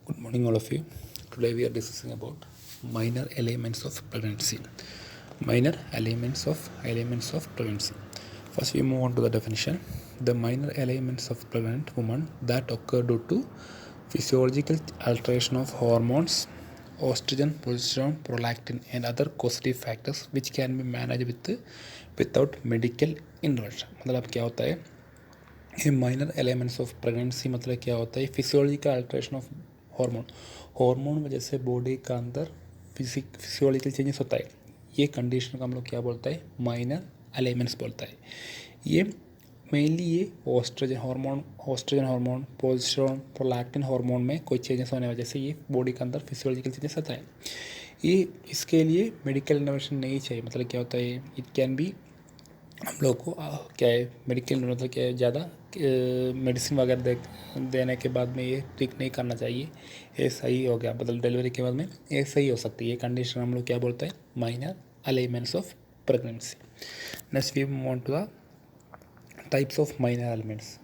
Good morning, all of you. Today we are discussing about minor elements of pregnancy. Minor elements of pregnancy. First, we move on to the definition. The minor elements of pregnant woman that occur due to physiological alteration of hormones, estrogen, progesterone, prolactin, and other causative factors which can be managed without medical intervention. मतलब क्या होता है ये minor elements of pregnancy मतलब क्या होता है physiological alteration of hormone वजह से बॉडी का अंदर फिजियोलॉजिकल चेंजेस होता है ये कंडीशन का हम लोग क्या बोलता है माइनर एलिमेंट्स बोलता है ये मेनली ये oestrogen hormone progesterone prolactin hormone में कोई चेंजेस होने वजह से ये बॉडी के अंदर फिजियोलॉजिकल चेंजेस आता है ये इसके लिए मेडिकल इंटरवेंशन नहीं चाहिए मतलब क्या होता है इट कैन बी हम लोग को क्या है मेडिकल मतलब क्या है ज़्यादा मेडिसिन वगैरह देने के बाद में ये ठीक नहीं करना चाहिए ये सही हो गया मतलब डिलीवरी के बाद में ये सही हो सकती है ये कंडीशन हम लोग क्या बोलते हैं minor elements of pregnancy next we move on to the types of minor elements.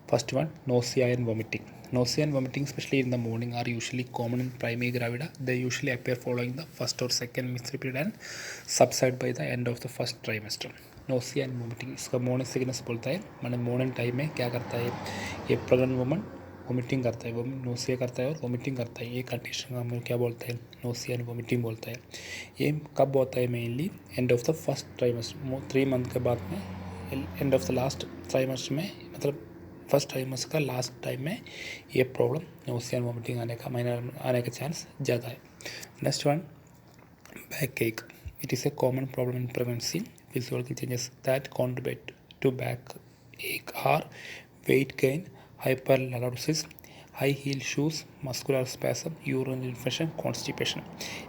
First one, nausea and vomiting. Nausea and vomiting, especially in the morning, are usually common in primary gravida. They usually appear following the first or second menstrual period and subside by the end of the first trimester. Nausea and vomiting इसका morning sickness बोलता है मैंने morning time में क्या करता है ये pregnant woman vomiting करता है वो नोसिया करता है और वोमिटिंग करता है ये कंडीशन हम क्या बोलते हैं नोसिया एंड वोमिटिंग बोलता है ये कब होता है mainly end of the first trimester 3 month के बाद में end of the last trimester में मतलब फर्स्ट ट्राइमेस्टर का लास्ट टाइम में ये प्रॉब्लम नोसिया एंड वोमिटिंग आने का चांस ज़्यादा है नेक्स्ट वन बैक एक it is a common problem in pregnancy physiological changes that contribute to back ache are weight gain hyperlordosis high heel shoes muscular spasm urinary infection constipation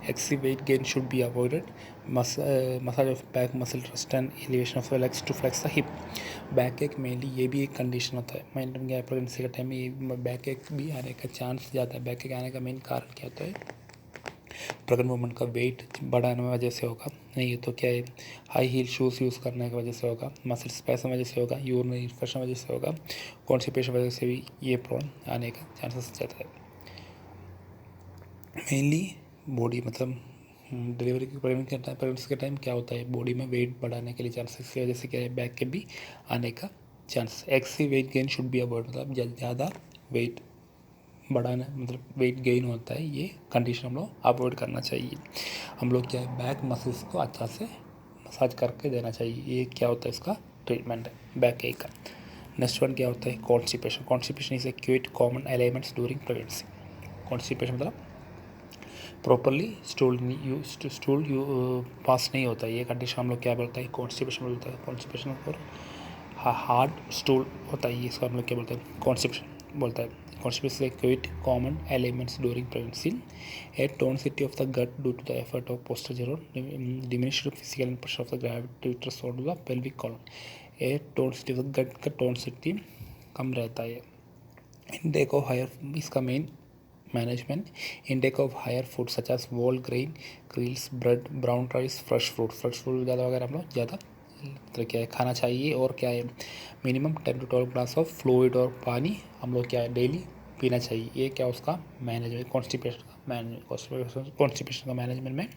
excessive weight gain should be avoided massage of back muscle rest and elevation of the legs to flex the hip back एक mainly ये भी एक condition होता है मैंने क्या pregnancy के time में ये बैक एक भी आने का चांस ज़्यादा है बैक एक आने का मेन कारण क्या होता है प्रेग्नेंट वुमन का वेट बढ़ाने की वजह से होगा नहीं तो क्या है हाई हील शूज़ यूज़ करने की वजह से होगा मसल स्पैसम वजह से होगा यूरिनरी इन्फेक्शन वजह से होगा कॉन्स्टिपेशन वजह से भी ये प्रॉब्लम आने का चांसेस ज़्यादा है मेनली बॉडी मतलब डिलीवरी की प्रेगनेंसी के टाइम क्या होता है बॉडी में वेट बढ़ाने के लिए चांसेस की वजह से क्या है बैक के भी आने का chance excessive weight gain should be avoid मतलब ज़्यादा वेट बढ़ाना मतलब वेट गेन होता है ये कंडीशन हम लोग अवॉइड करना चाहिए हम लोग क्या है बैक मसल्स को अच्छा से मसाज करके देना चाहिए ये क्या होता है इसका ट्रीटमेंट है बैक एक का नेक्स्ट वन क्या होता है constipation is a quit common elements during pregnancy constipation मतलब प्रॉपरली स्टूल पास नहीं होता है ये कंडीशन हम लोग क्या बोलते हैं कॉन्स्टिपेशन बोलता है कॉन्स्टिपेशन और हार्ड स्टूल होता है ये इसको हम लोग क्या बोलते हैं कॉन्स्टिपेशन बोलता है Constipation is a quite common elements during pregnancy. A tonicity of the gut due to the effort of posterior diminished physical pressure of the gravitators on the pelvic column. A tonicity of the gut का tonicity कम रहता है intake of higher इसका main management intake of higher food such as whole grain greens bread brown rice fresh fruit ज़्यादा वगैरह हम लोग ज़्यादा मतलब क्या है खाना चाहिए और क्या है minimum 10 to 12 glass of fluid और पानी हम लोग क्या है डेली पीना चाहिए ये क्या उसका मैनेजमेंट कॉन्स्टिपेशन का मैनेजमेंट में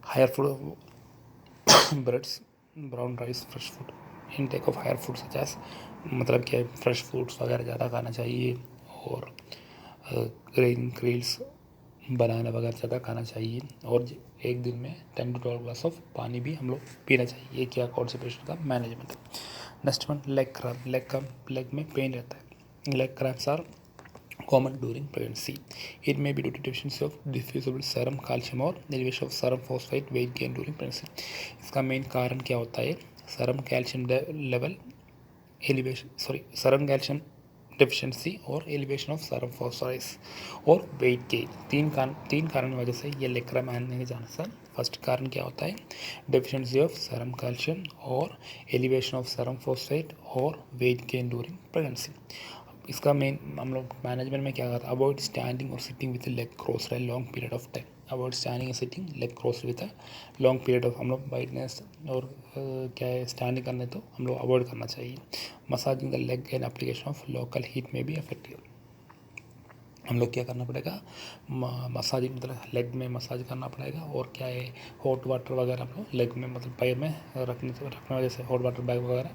higher food breads brown rice fresh food intake of higher food such as मतलब क्या है फ्रेश फूड्स वगैरह ज़्यादा खाना चाहिए और ग्रेन ग्रिल्स बनाना वगैरह ज़्यादा खाना चाहिए और एक दिन में 10 to 12 ग्लास ऑफ पानी भी हम लोग पीना चाहिए ये क्या कॉन्स्टिपेशन का मैनेजमेंट है नेक्स्ट वन लेग में पेन रहता है leg cramps are common during pregnancy. It may be due to deficiency of diffusible serum calcium or elevation of serum phosphate weight gain during pregnancy. इसका main कारण क्या होता है serum calcium level serum calcium deficiency और elevation of serum phosphorus और weight gain तीन कारण की वजह से ये लेग क्रैम्प आने के चांस है फर्स्ट कारण क्या होता है डेफिशिएंसी ऑफ serum calcium और elevation of serum phosphate और weight gain during pregnancy. इसका मेन हम लोग मैनेजमेंट में क्या करता है अवॉइड स्टैंडिंग और sitting with leg cross a long period of time avoid standing और sitting leg cross with a long period of हम लोग वाइटनेस और क्या है स्टैंडिंग करने तो हम लोग अवॉइड करना चाहिए massaging the leg and application of local heat में भी इफेक्टिव हम लोग क्या करना पड़ेगा, मसाज मतलब लेग में मसाज करना पड़ेगा। और क्या है, हॉट वाटर वगैरह हम लोग लेग में मतलब पैर में रखने वजह से, हॉट वाटर बैग वगैरह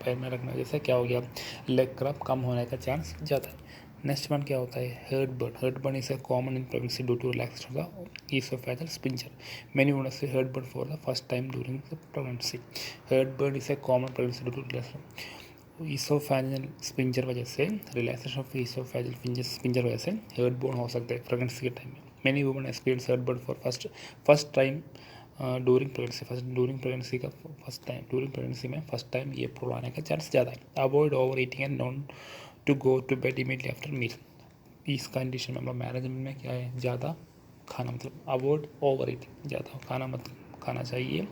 पैर में रखने वजह से क्या हो गया, लेग क्रैम्प कम होने का चांस ज़्यादा है। नेक्स्ट वन क्या होता है, heartburn is a common in pregnancy due to relaxation of the oesophageal sphincter. Many women say heartburn for the first time during the pregnancy. Heartburn is a common pregnancy due to relaxation oesophageal sphincter वजह से, relaxation of oesophageal sphincter वजह से head burn हो सकते हैं pregnancy के time में। Many women experience heartburn for first time during pregnancy का ड्यूरिंग प्रेगनेंसी में फर्स्ट टाइम ये प्रॉब्लम आने का चांस ज़्यादा है। Avoid overeating and not to go to bed immediately after meal. इस कंडीशन में मतलब मैनेजमेंट में क्या है, ज़्यादा खाना मतलब अवॉइड ओवर ईटिंग, ज़्यादा खाना मत खाना चाहिए।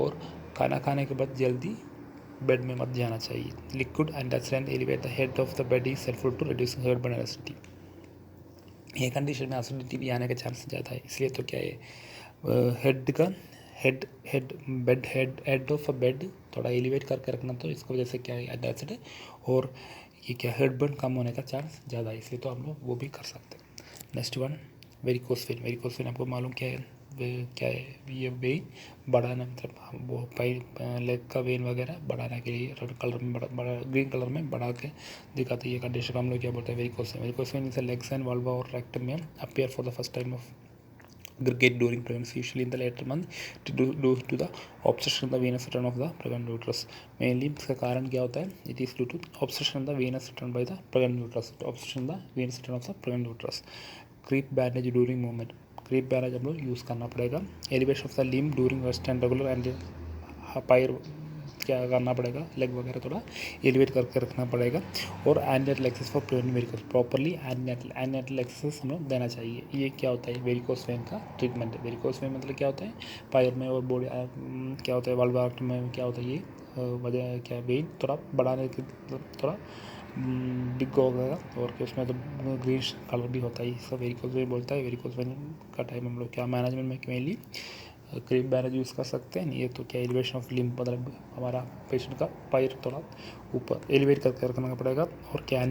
और खाना खाने के बाद जल्दी बेड में मत जाना चाहिए। Liquid antacid elevate the head of the bed is helpful to reduce heartburn acidity. ये कंडीशन में एसिडिटी भी आने का चांस ज़्यादा है, इसलिए तो क्या है, हेड का हेड ऑफ अ बेड थोड़ा एलिवेट करके रखना, तो इसकी वजह से क्या है एंटासिड है और ये क्या हेड बर्न कम होने का चांस ज़्यादा है, इसलिए तो हम लोग वो भी कर सकते हैं। नेक्स्ट वन वेरिकोस वेन आपको मालूम क्या है, क्या है, ये वेन बढ़ाना मतलब वो लेग का वेन वगैरह बढ़ाने के लिए रेड कलर में बड़ा ग्रीन कलर में बढ़ा के दिखाते हैं। ये कंडीशन हम लोग क्या बोलते हैं, varicose when is legs and vulva और रेक्टम में appear for the first time of get during pregnancy, usually in the later month, due to the obstruction in the venous return of the pregnant uterus. Mainly इसका कारण क्या होता है, it is due to obstruction in the venous return by the pregnant uterus, obstruction in the venous return of the pregnant uterus. Creep bandage during movement, creep bandage हम लोग use करना पड़ेगा। Elevation of the limb during rest and regular and higher क्या करना पड़ेगा, leg वगैरह थोड़ा elevate करके रखना पड़ेगा। और antenatal exercise for prevent varicose, properly antenatal exercise हम लोग देना चाहिए। ये क्या होता है, वेरिकोस वेन का ट्रीटमेंट है। वेरिकोस वेन मतलब क्या होता है, पैर में और बॉडी क्या होता है, वल्वर में क्या होता है, ये वजह क्या है, वेन थोड़ा बढ़ाने के थोड़ा बिग हो गया और उसमें तो ग्रीन कलर भी होता है, इसका वेरिकोस वेन बोलता है। वेरिकोस वेन का टाइम हम लोग क्या मैनेजमेंट में मेनली क्रीप बैरेज यूज़ कर सकते हैं। ये तो क्या एलिवेशन ऑफ लिम्ब मतलब हमारा पेशेंट का पैर थोड़ा ऊपर एलिवेट करके रखना पड़ेगा। और क्या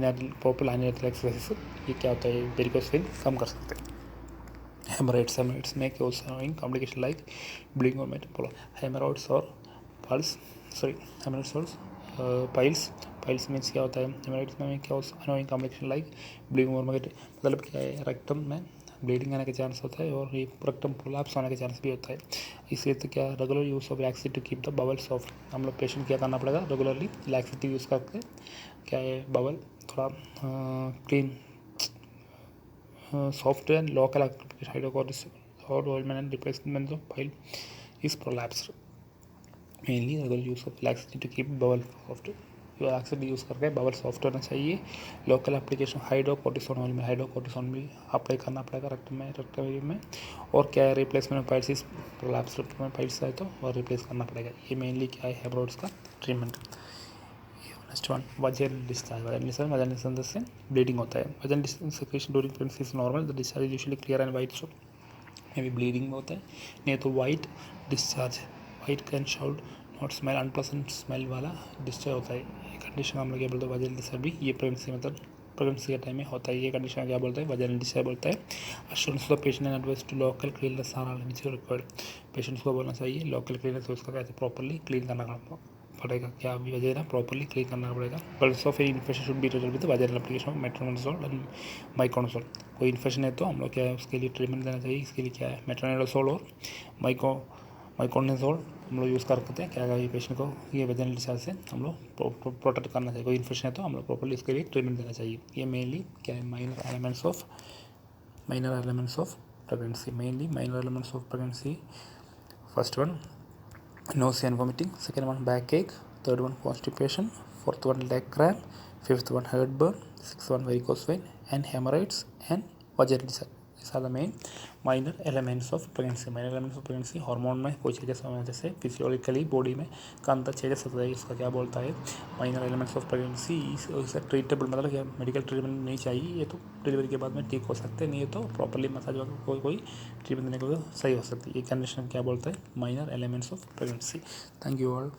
प्रॉपर एंटीनेटल एक्सरसाइज ये क्या होता है, वेरिकोस वेन कम कर सकते हैं। हेमोराइड्स में कॉम्प्लिकेशन लाइक ब्लीडिंग और मेटाबोला, हेमोराइड्स और हेमोराइड्स और पाइल्स मीन्स क्या होता है, हेमोराइड्स में क्या अनोइंग कॉम्प्लिकेशन लाइक ब्लीडिंग और मतलब क्या है, रेक्टम में ब्लीडिंग आने का चांस होता है और ये रेक्टम प्रोलैप्स होने का चांस भी होता है। इसलिए तो क्या regular use of laxity to keep the bowel soft, हम लोग पेशेंट क्या करना पड़ेगा, रेगुलरली लैक्सिटी यूज़ करके क्या है बबल थोड़ा clean soft and local hydrocortisone और ointment and replacement of pile is prolapsed. Mainly regular use of laxity to keep bowel soft, laxity use करके बबल सॉफ्ट होना चाहिए। लोकल एप्लीकेशन हाइड्रोकॉर्टिसोन ऑयल में hydrocortisone भी apply करना पड़ेगा rectum में। और क्या है, रिप्लेसमेंट पाइल्स प्रोलैप्स में पाइल्स है तो और रिप्लेस करना पड़ेगा। ये मेनली क्या है, हेमोरॉइड्स का treatment. Next one vaginal discharge से ब्लीडिंग होता है। Vaginal secretion during pregnancy is normal, the discharge is usually clear and white, so में भी ब्लीडिंग में होता है, नहीं तो white discharge, white can shout not smell, unpleasant smell वाला डिस्चार्ज होता है। ये कंडीशन हम लोग क्या बोलते हैं, वजाइनल डिस्चार्ज भी ये प्रेगनेंसी के टाइम में होता है। ये कंडीशन क्या बोलते हैं, वजाइनल डिस्चार्ज बोलता है। Assurance of patient and advice to local cleanness are required, patients को बोलना चाहिए लोकल क्लीननेस उसका कैसे प्रॉपरली क्लीन करना पड़ेगा, क्या भी वजह ना प्रॉपरली क्लीन करना पड़ेगा। Bulls of infection should be treated with vaginal application of metronidazole and miconidazole. कोई इन्फेक्शन है तो हम लोग क्या है उसके लिए ट्रीटमेंट देना चाहिए। इसके लिए क्या है, मेट्रोनिडाज़ोल और माइकोनिडाज़ोल हम लोग यूज़ करते हैं। क्या ये पेशेंट को ये वजाइनल डिस्चार्ज से हम लोग प्रोटेक्ट करना चाहिए। कोई इन्फेक्शन है तो हम लोग प्रॉपरली इसके लिए ट्रीटमेंट देना चाहिए। ये मेनली क्या है, minor elements of pregnancy, mainly minor elements of pregnancy. First one nausea and vomiting, second one backache, third one constipation, fourth one leg cramp, fifth one heartburn, sixth one varicose vein and hemorrhoids and vaginal discharge. These are the main minor elements of pregnancy. Minor elements of pregnancy, hormone में कोई changes होने जैसे physiologically body में का अंदर changes होता है, इसका क्या बोलता है, माइनर एलिमेंट्स ऑफ प्रेगनेंसी। इससे ट्रीटेबल मतलब क्या मेडिकल ट्रीटमेंट नहीं चाहिए, ये तो डिलीवरी के बाद में ठीक हो सकते हैं, नहीं है तो प्रॉपरली मसाज वगैरह कोई ट्रीटमेंट देने को सही हो सकती है। ये कंडीशन क्या बोलता है, minor elements of pregnancy. Thank you all.